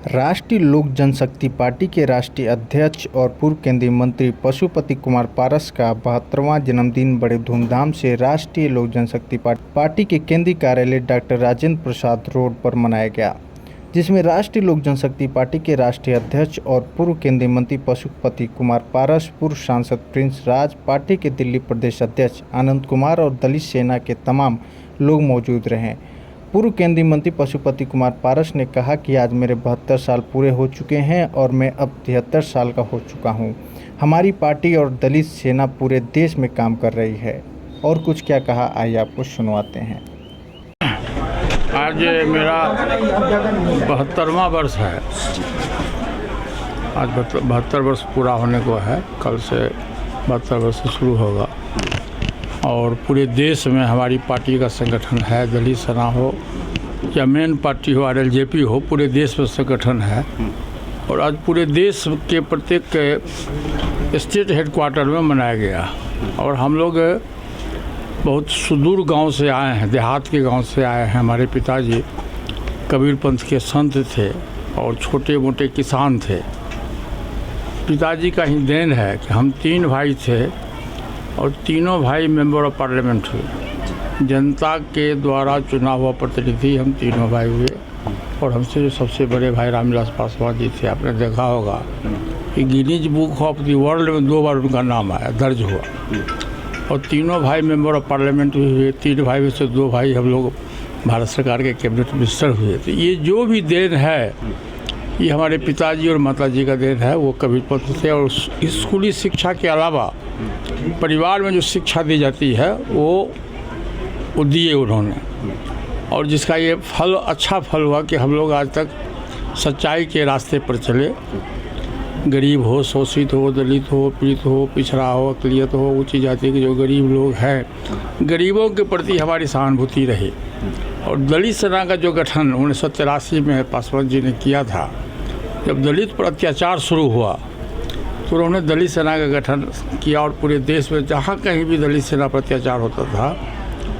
राष्ट्रीय लोक जनशक्ति पार्टी के राष्ट्रीय अध्यक्ष और पूर्व केंद्रीय मंत्री पशुपति कुमार पारस का 72वां जन्मदिन बड़े धूमधाम से राष्ट्रीय लोक जनशक्ति पार्टी के केंद्रीय कार्यालय डॉक्टर राजेंद्र प्रसाद रोड पर मनाया गया, जिसमें राष्ट्रीय लोक जनशक्ति पार्टी के राष्ट्रीय अध्यक्ष और पूर्व केंद्रीय मंत्री पशुपति कुमार पारस, पूर्व सांसद प्रिंस राज, पार्टी के दिल्ली प्रदेश अध्यक्ष आनंद कुमार और दलित सेना के तमाम लोग मौजूद रहे। पूर्व केंद्रीय मंत्री पशुपति कुमार पारस ने कहा कि आज मेरे 72 साल पूरे हो चुके हैं और मैं अब 73 साल का हो चुका हूं। हमारी पार्टी और दलित सेना पूरे देश में काम कर रही है। और कुछ क्या कहा, आइए आपको सुनवाते हैं। आज मेरा 72वां वर्ष है। आज 72 वर्ष पूरा होने को है। कल से 72 वर्ष शुरू होगा और पूरे देश में हमारी पार्टी का संगठन है। दलित सेना हो या मेन पार्टी हो, RLJP हो, पूरे देश में संगठन है। और आज पूरे देश के प्रत्येक स्टेट हेडक्वार्टर में मनाया गया। और हम लोग बहुत सुदूर गांव से आए हैं, देहात के गांव से आए हैं। हमारे पिताजी कबीर पंथ के संत थे और छोटे मोटे किसान थे। पिताजी का ही देन है कि हम 3 भाई थे और तीनों भाई मेंबर ऑफ पार्लियामेंट हुए। जनता के द्वारा चुना हुआ प्रतिनिधि हम तीनों भाई हुए। और हमसे जो सबसे बड़े भाई रामविलास पासवान जी थे, आपने देखा होगा कि Guinness book of the world में 2 बार उनका नाम आया, दर्ज हुआ। और तीनों भाई मेंबर ऑफ पार्लियामेंट भी हुए। 3 भाई में से 2 भाई हम लोग भारत सरकार के कैबिनेट मिनिस्टर हुए। तो ये जो भी देन है, ये हमारे पिताजी और माताजी का देन है। वो कबीर पंथ थे और स्कूली शिक्षा के अलावा परिवार में जो शिक्षा दी जाती है वो दिए उन्होंने। और जिसका ये फल, अच्छा फल हुआ कि हम लोग आज तक सच्चाई के रास्ते पर चले। गरीब हो, शोषित हो, दलित हो, पीड़ित हो, पिछड़ा हो, अक़लियत हो, ऊंची जाति के जो गरीब लोग हैं, गरीबों के प्रति हमारी सहानुभूति रही। और दलित सेना का जो गठन 1983 में पासवान जी ने किया था, जब दलित पर अत्याचार शुरू हुआ तो उन्होंने दलित सेना का गठन किया। और पूरे देश में जहाँ कहीं भी दलित सेना पर अत्याचार होता था,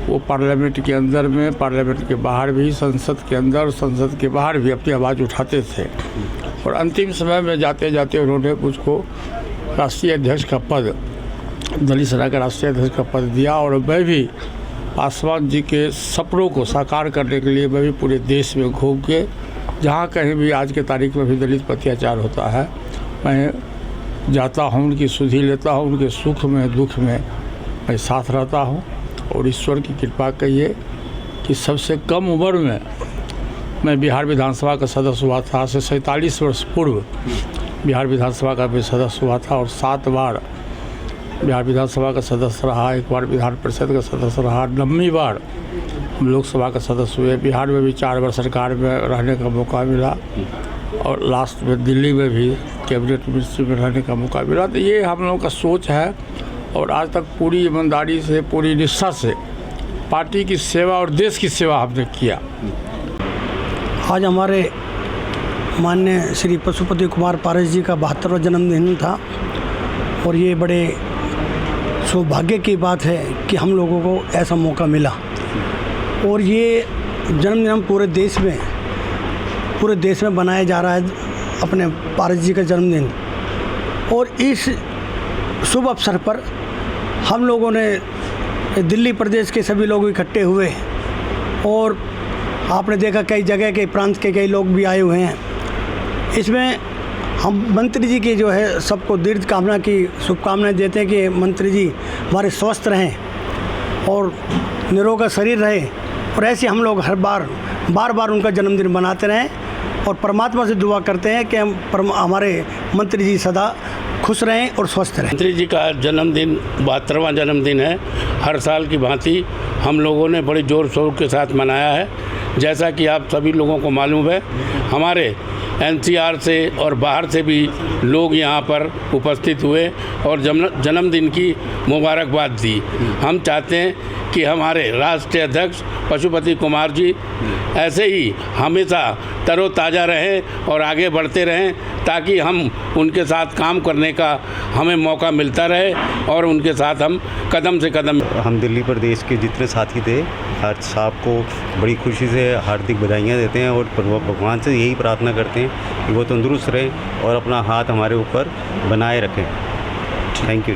वो पार्लियामेंट के अंदर में, पार्लियामेंट के बाहर भी, संसद के अंदर और संसद के बाहर भी अपनी आवाज़ उठाते थे। और अंतिम समय में जाते जाते उन्होंने मुझको राष्ट्रीय अध्यक्ष का पद, दलित सेना का राष्ट्रीय अध्यक्ष का पद दिया। और मैं भी पासवान जी के सपनों को साकार करने के लिए मैं भी पूरे देश में घूम के, जहाँ कहीं भी आज के तारीख में भी दलित पर अत्याचार होता है, मैं जाता हूँ, उनकी सुधि लेता हूँ, उनके सुख में दुख में मैं साथ रहता हूँ। और ईश्वर की कृपा कहिए कि सबसे कम उम्र में मैं बिहार विधानसभा का सदस्य हुआ था। आज से 47 वर्ष पूर्व बिहार विधानसभा का भी सदस्य हुआ था। और 7 बार बिहार विधानसभा का सदस्य रहा, 1 बार विधान परिषद का सदस्य रहा, 9वीं बार हम लोकसभा का सदस्य हुए। बिहार में भी 4 बार सरकार में रहने का मौका मिला और लास्ट में दिल्ली में भी कैबिनेट मिनिस्ट्री में रहने का मौका मिला। तो ये हम लोगों का सोच है। और आज तक पूरी ईमानदारी से, पूरी निष्ठा से पार्टी की सेवा और देश की सेवा हमने किया। आज हमारे माननीय श्री पशुपति कुमार पारस जी का 72वां जन्मदिन था। और ये बड़े सौभाग्य की बात है कि हम लोगों को ऐसा मौका मिला। और ये जन्मदिन हम पूरे देश में बनाया जा रहा है, अपने पारस जी का जन्मदिन। और इस शुभ अवसर पर हम लोगों ने दिल्ली प्रदेश के सभी लोग इकट्ठे हुए। और आपने देखा कई जगह के प्रांत के कई लोग भी आए हुए हैं। इसमें हम मंत्री जी की जो है सबको दीर्घ कामना की शुभकामनाएं देते हैं कि मंत्री जी हमारे स्वस्थ रहें और निरोग शरीर रहे। और ऐसे हम लोग हर बार उनका जन्मदिन मनाते रहें। और परमात्मा से दुआ करते हैं कि हमारे मंत्री जी सदा खुश रहें और स्वस्थ रहें। मंत्री जी का जन्मदिन 72वां जन्मदिन है। हर साल की भांति हम लोगों ने बड़े ज़ोर शोर के साथ मनाया है। जैसा कि आप सभी लोगों को मालूम है, हमारे NCR से और बाहर से भी लोग यहाँ पर उपस्थित हुए और जन्मदिन की मुबारकबाद दी। हम चाहते हैं कि हमारे राष्ट्रीय अध्यक्ष पशुपति कुमार जी ऐसे ही हमेशा तरोताज़ा रहें और आगे बढ़ते रहें, ताकि हम उनके साथ काम करने का हमें मौका मिलता रहे और उनके साथ हम कदम से कदम। हम दिल्ली प्रदेश के जितने साथी थे आज साहब को बड़ी खुशी से हार्दिक बधाइयाँ देते हैं और भगवान से यही प्रार्थना करते हैं कि वो तंदुरुस्त रहें और अपना हाथ हमारे ऊपर बनाए रखें। Thank you.